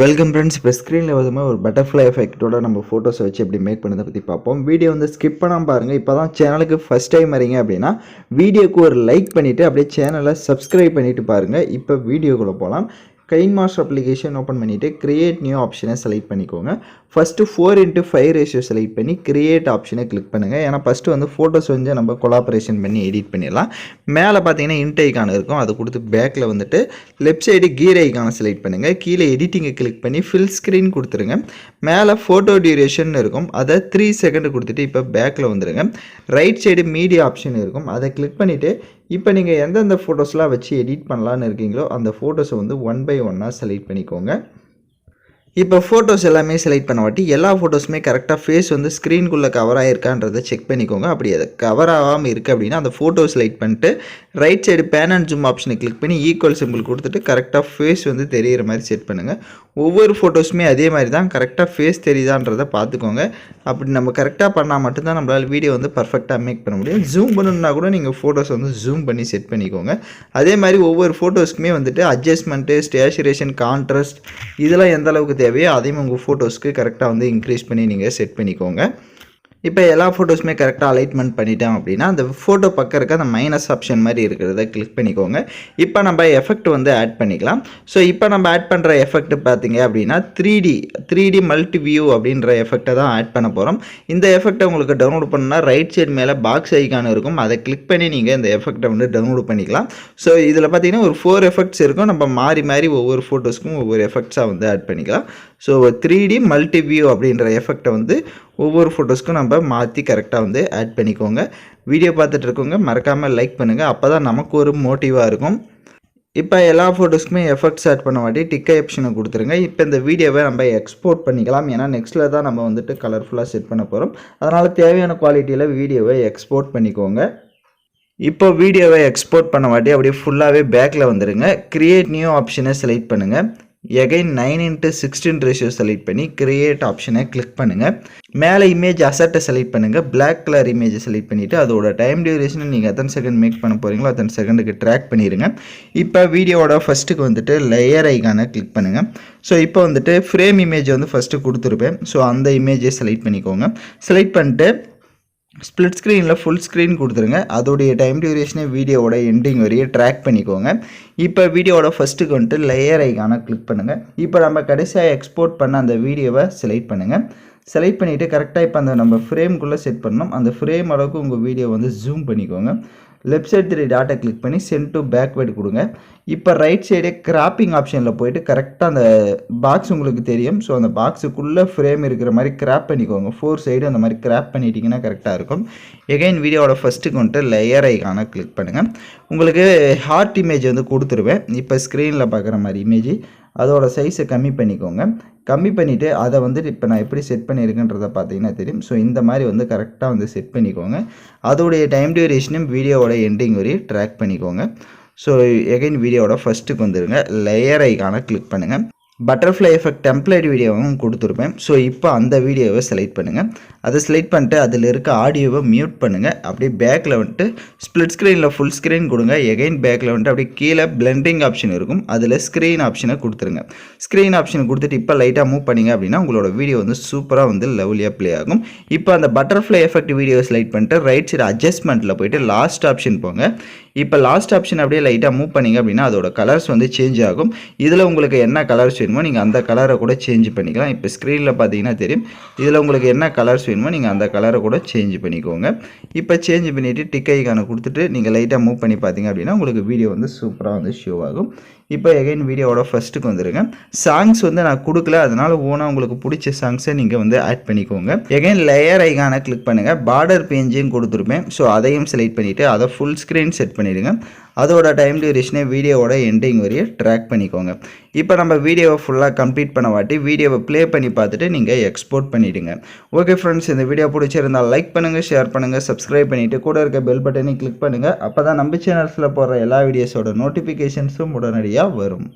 Welcome friends. இப்போ ஸ்க்ரீனில் வந்து ஒரு பட்டர்ஃப்ளை எஃபெக்ட்டோட நம்ம ஃபோட்டோஸை வச்சு எப்படி மேக் பண்ணதை பற்றி பார்ப்போம். வீடியோ வந்து ஸ்கிப் பண்ணாமல் பாருங்கள். இப்போ தான் சேனலுக்கு ஃபஸ்ட் டைம் வரீங்க அப்படின்னா வீடியோக்கு ஒரு லைக் பண்ணிவிட்டு அப்படியே சேனலை சப்ஸ்கிரைப் பண்ணிவிட்டு பாருங்கள். இப்போ வீடியோக்குள்ளே போகலாம். KineMaster அப்ளிகேஷன் ஓப்பன் பண்ணிவிட்டு கிரியேட் நியூ ஆப்ஷனை செலக்ட் பண்ணிக்கோங்க. ஃபஸ்ட்டு 4:5 ரேஷியோ செலக்ட் பண்ணி கிரியேட் ஆப்ஷனை கிளிக் பண்ணுங்கள். ஏன்னா ஃபஸ்ட்டு வந்து ஃபோட்டோஸ் வந்து நம்ம கொலாபரேஷன் பண்ணி எடிட் பண்ணிடலாம். மேலே பார்த்தீங்கன்னா இன்ட் ஐக்கான் இருக்கும், அதை கொடுத்து பேக்கில் வந்துட்டு லெஃப்ட் சைடு கீர் ஐக்கானை செலக்ட் பண்ணுங்கள். கீழே எடிட்டிங்கை கிளிக் பண்ணி ஃபில் ஸ்க்ரீன் கொடுத்துருங்க. மேலே ஃபோட்டோ டியூரேஷன் இருக்கும், அதை 3 செகண்ட் கொடுத்துட்டு இப்போ பேக்கில் வந்துடுங்க. ரைட் சைடு மீடியா ஆப்ஷன் இருக்கும், அதை கிளிக் பண்ணிவிட்டு இப்போ நீங்கள் எந்தெந்த ஃபோட்டோஸ்லாம் வச்சு எடிட் பண்ணலான்னு இருக்கீங்களோ அந்த ஃபோட்டோஸை வந்து 1 by 1 செலக்ட் பண்ணிக்கோங்க. இப்போ ஃபோட்டோஸ் எல்லாமே செலக்ட் பண்ண வாட்டி எல்லா ஃபோட்டோஸுமே கரெக்டாக ஃபேஸ் வந்து ஸ்க்ரீனுக்குள்ளே கவர் ஆகிருக்கான்றதை செக் பண்ணிக்கோங்க. அப்படி அது கவர் ஆகாமல் இருக்குது அப்படின்னா அந்த ஃபோட்டோ செலக்ட் பண்ணிட்டு right side pan and zoom ஆப்ஷனை கிளிக் பண்ணி ஈக்குவல் சிம்பிள் கொடுத்துட்டு கரெக்டாக ஃபேஸ் வந்து தெரிகிற மாதிரி செட் பண்ணுங்கள். ஒவ்வொரு ஃபோட்டோஸுமே அதே மாதிரி தான், கரெக்டாக ஃபேஸ் தெரியுதான்றதை பார்த்துக்கோங்க. அப்படி நம்ம கரெக்டாக பண்ணால் மட்டும்தான் நம்மளால் வீடியோ வந்து பர்ஃபெக்டாக மேக் பண்ண முடியும். ஜூம் பண்ணணுன்னா கூட நீங்கள் ஃபோட்டோஸ் வந்து ஜூம் பண்ணி செட் பண்ணிக்கோங்க. அதே மாதிரி ஒவ்வொரு ஃபோட்டோஸ்க்குமே வந்துட்டு அட்ஜஸ்ட்மெண்ட்டு, ஸ்டேச்சுரேஷன், கான்ட்ராஸ்ட் இதெல்லாம் எந்த அளவுக்கு தேவையோ அதையும் உங்கள் ஃபோட்டோஸ்க்கு கரெக்டாக வந்து இன்க்ரீஸ் பண்ணி நீங்கள் செட் பண்ணிக்கோங்க. இப்போ எல்லா ஃபோட்டோஸுமே கரெக்டாக அலைட்மெண்ட் பண்ணிட்டோம் அப்படின்னா அந்த ஃபோட்டோ பக்கம் இருக்க அந்த மைனஸ் ஆப்ஷன் மாதிரி இருக்கிறத கிளிக் பண்ணிக்கோங்க. இப்போ நம்ம எஃபெக்ட் வந்து ஆட் பண்ணிக்கலாம். ஸோ இப்போ நம்ம ஆட் பண்ணுற எஃபெக்ட் பார்த்தீங்க அப்படின்னா 3D மல்டி வியூ அப்படின்ற எஃபெக்டை தான் ஆட் பண்ண போகிறோம். இந்த எஃபெக்டை உங்களுக்கு டவுன்லோட் பண்ணால் ரைட் சைடு மேலே பாக்ஸ் ஐக்கான் இருக்கும், அதை கிளிக் பண்ணி நீங்கள் இந்த எஃபெக்டை வந்து டவுன்லோட் பண்ணிக்கலாம். ஸோ இதில் பார்த்தீங்கன்னா ஒரு 4 எஃபெக்ட்ஸ் இருக்கும், நம்ம மாறி மாறி ஒவ்வொரு ஃபோட்டோஸ்க்கும் ஒவ்வொரு எஃபெக்ட்ஸாக வந்து ஆட் பண்ணிக்கலாம். ஸோ 3D மல்டி வியூ அப்படின்ற எஃபெக்டை வந்து ஒவ்வொரு ஃபோட்டோஸ்க்கும் நம்ம மாற்றி கரெக்டாக வந்து ஆட் பண்ணிக்கோங்க. வீடியோ பார்த்துட்டு இருக்கவங்க மறக்காமல் லைக் பண்ணுங்கள், அப்போ தான் நமக்கு ஒரு மோட்டிவாக இருக்கும். இப்போ எல்லா ஃபோட்டோஸ்க்குமே எஃபெக்ட்ஸ் ஆட் பண்ண வாட்டி டிக் ஆப்ஷனை கொடுத்துருங்க. இப்போ இந்த வீடியோவை நம்ம எக்ஸ்போர்ட் பண்ணிக்கலாம், ஏன்னா நெக்ஸ்ட்டில் தான் நம்ம வந்துட்டு கலர்ஃபுல்லாக செட் பண்ண போகிறோம். அதனால் தேவையான குவாலிட்டியில் வீடியோவை எக்ஸ்போர்ட் பண்ணிக்கோங்க. இப்போ வீடியோவை எக்ஸ்போர்ட் பண்ண வாட்டி அப்படியே ஃபுல்லாகவே பேக்கில் வந்துடுங்க. கிரியேட் நியூ ஆப்ஷனை செலக்ட் பண்ணுங்கள். எகைன் 9:16 ரேஷியோ செலக்ட் பண்ணி கிரியேட் ஆப்ஷனை கிளிக் பண்ணுங்கள். மேலே இமேஜ் அசட்டை செலக்ட் பண்ணுங்கள். பிளாக் கலர் இமேஜை செலக்ட் பண்ணிவிட்டு அதோட டைம் டியூரேஷனை நீங்கள் எத்தனை செகண்ட் மேக் பண்ண போகிறீங்களோ அத்தனை செகண்டுக்கு ட்ராக் பண்ணிடுங்க. இப்போ வீடியோவோட ஃபஸ்ட்டுக்கு வந்துட்டு லேயர் ஐக்கானை கிளிக் பண்ணுங்கள். ஸோ இப்போ வந்துட்டு ஃப்ரேம் இமேஜ் வந்து ஃபஸ்ட்டு கொடுத்துருப்பேன். ஸோ அந்த இமேஜை செலக்ட் பண்ணிக்கோங்க. செலக்ட் பண்ணிட்டு ஸ்ப்ளிட் ஸ்க்ரீனில் ஃபுல் ஸ்க்ரீன் கொடுத்துருங்க. அதோடைய டைம் டியூரேஷனை வீடியோவோட எண்டிங் வரையே ட்ராக் பண்ணிக்கோங்க. இப்போ வீடியோவோட ஃபஸ்ட்டுக்கு வந்துட்டு லேயர் ஐக்கானை கிளிக் பண்ணுங்கள். இப்போ நம்ம கடைசியாக எக்ஸ்போர்ட் பண்ண அந்த வீடியோவை செலக்ட் பண்ணுங்கள். செலக்ட் பண்ணிவிட்டு கரெக்டாக இப்போ அந்த நம்ம ஃப்ரேம்குள்ளே செட் பண்ணணும். அந்த ஃப்ரேம் அளவுக்கு உங்கள் வீடியோ வந்து ஜூம் பண்ணிக்கோங்க. லெஃப்ட் சைடு 3 டாட்டை கிளிக் பண்ணி சென்ட் டு பேக்வேர்டு கொடுங்க. இப்போ ரைட் சைடே கிராப்பிங் ஆப்ஷனில் போயிட்டு கரெக்டாக அந்த பாக்ஸ் உங்களுக்கு தெரியும். ஸோ அந்த பாக்ஸுக்குள்ளே ஃப்ரேம் இருக்கிற மாதிரி கிராப் பண்ணிக்கோங்க. 4 சைடு அந்த மாதிரி கிராப் பண்ணிட்டீங்கன்னா கரெக்டாக இருக்கும். எகைன் வீடியோவோட ஃபஸ்ட்டுக்கு வந்துட்டு லேயர் ஐக்கானை கிளிக் பண்ணுங்கள். உங்களுக்கு ஹார்ட் இமேஜ் வந்து கொடுத்துருவேன். இப்போ ஸ்க்ரீனில் பார்க்குற மாதிரி இமேஜ் அதோட சைஸை கம்மி பண்ணிக்கோங்க. கம்மி பண்ணிவிட்டு அதை வந்துட்டு இப்போ நான் எப்படி செட் பண்ணியிருக்கேன்றதை பார்த்தீங்கன்னா தெரியும். ஸோ இந்த மாதிரி வந்து கரெக்டாக வந்து செட் பண்ணிக்கோங்க. அதோடைய டைம் டியூரேஷனும் வீடியோவோட எண்டிங் வரையும் ட்ராக் பண்ணிக்கோங்க. ஸோ எகைன் வீடியோவோட ஃபஸ்ட்டுக்கு வந்துடுங்க. லேயர் ஐக்கானை கிளிக் பண்ணுங்கள். பட்டர்ஃப்ளை எஃபெக்ட் டெம்ப்ளேட் வீடியோவும் கொடுத்துருப்பேன். ஸோ இப்போ அந்த வீடியோவை செலக்ட் பண்ணுங்கள். அதை செலக்ட் பண்ணிட்டு அதில் இருக்க ஆடியோவை மியூட் பண்ணுங்கள். அப்படியே பேக்கில் வந்துட்டு ஸ்ப்ளிட் ஸ்க்ரீனில் ஃபுல் ஸ்க்ரீன் கொடுங்க. எகைன் பேக்கில் வந்துட்டு அப்படியே கீழே பிளெண்டிங் ஆப்ஷன் இருக்கும், அதில் ஸ்க்ரீன் ஆப்ஷனை கொடுத்துருங்க. ஸ்க்ரீன் ஆப்ஷன் கொடுத்துட்டு இப்போ லைட்டாக மூவ் பண்ணிங்க அப்படின்னா உங்களோட வீடியோ வந்து சூப்பராக வந்து லவ்லியாக ப்ளே ஆகும். இப்போ அந்த பட்டர்ஃப்ளை எஃபெக்ட் வீடியோ செலக்ட் பண்ணிட்டு ரைட் சைடு அட்ஜஸ்ட்மெண்ட்டில் போய்ட்டு லாஸ்ட் ஆப்ஷன் போங்க. இப்போ லாஸ்ட் ஆப்ஷன் அப்படியே லைட்டாக மூவ் பண்ணிங்க அப்படின்னா அதோட கலர்ஸ் வந்து சேஞ்ச் ஆகும். இதில் உங்களுக்கு என்ன கலர்ஸ் வேணுமோ நீங்கள் அந்த கலரை கூட சேஞ்ச் பண்ணிக்கலாம். இப்போ ஸ்க்ரீனில் பார்த்தீங்கன்னா தெரியும். இதில் உங்களுக்கு என்ன கலர்ஸ் வேணுமோ நீங்கள் அந்த கலரை கூட சேஞ்ச் பண்ணிக்கோங்க. இப்போ சேஞ்ச் பண்ணிவிட்டு டிக் ஐக்கானை கொடுத்துட்டு நீங்கள் லைட்டாக மூவ் பண்ணி பார்த்தீங்க அப்படின்னா உங்களுக்கு வீடியோ வந்து சூப்பராக வந்து ஷோ ஆகும். இப்போ எகைன் வீடியோவோட ஃபஸ்ட்டுக்கு வந்துடுங்க. சாங்ஸ் வந்து நான் கொடுக்கல, அதனால் ஓனாக உங்களுக்கு பிடிச்ச சாங்ஸை நீங்கள் வந்து ஆட் பண்ணிக்கோங்க. எகைன் லேயர் ஐக்கானை கிளிக் பண்ணுங்கள். பார்டர் பேஞ்சையும் கொடுத்துருப்பேன். ஸோ அதையும் செலக்ட் பண்ணிவிட்டு அதை ஃபுல் ஸ்க்ரீன் செட் பண்ணிவிடுங்க. அதோட டைம் டியூரேஷனை வீடியோவோட எண்டிங் வரையே ட்ராக் பண்ணிக்கோங்க. இப்போ நம்ம வீடியோவை ஃபுல்லாக கம்ப்ளீட் பண்ண வாட்டி வீடியோவை ப்ளே பண்ணி பார்த்துட்டு நீங்கள் எக்ஸ்போர்ட் பண்ணிவிடுங்க. ஓகே ஃப்ரெண்ட்ஸ், இந்த வீடியோ பிடிச்சிருந்தால் லைக் பண்ணுங்கள், ஷேர் பண்ணுங்கள், சப்ஸ்கிரைப் பண்ணிவிட்டு கூட இருக்க பெல் பட்டனை கிளிக் பண்ணுங்கள். அப்போ தான் நம்ம சேனல்ஸில் போடுற எல்லா வீடியோஸோட நோட்டிஃபிகேஷன்ஸும் உடனடியாக வரும்.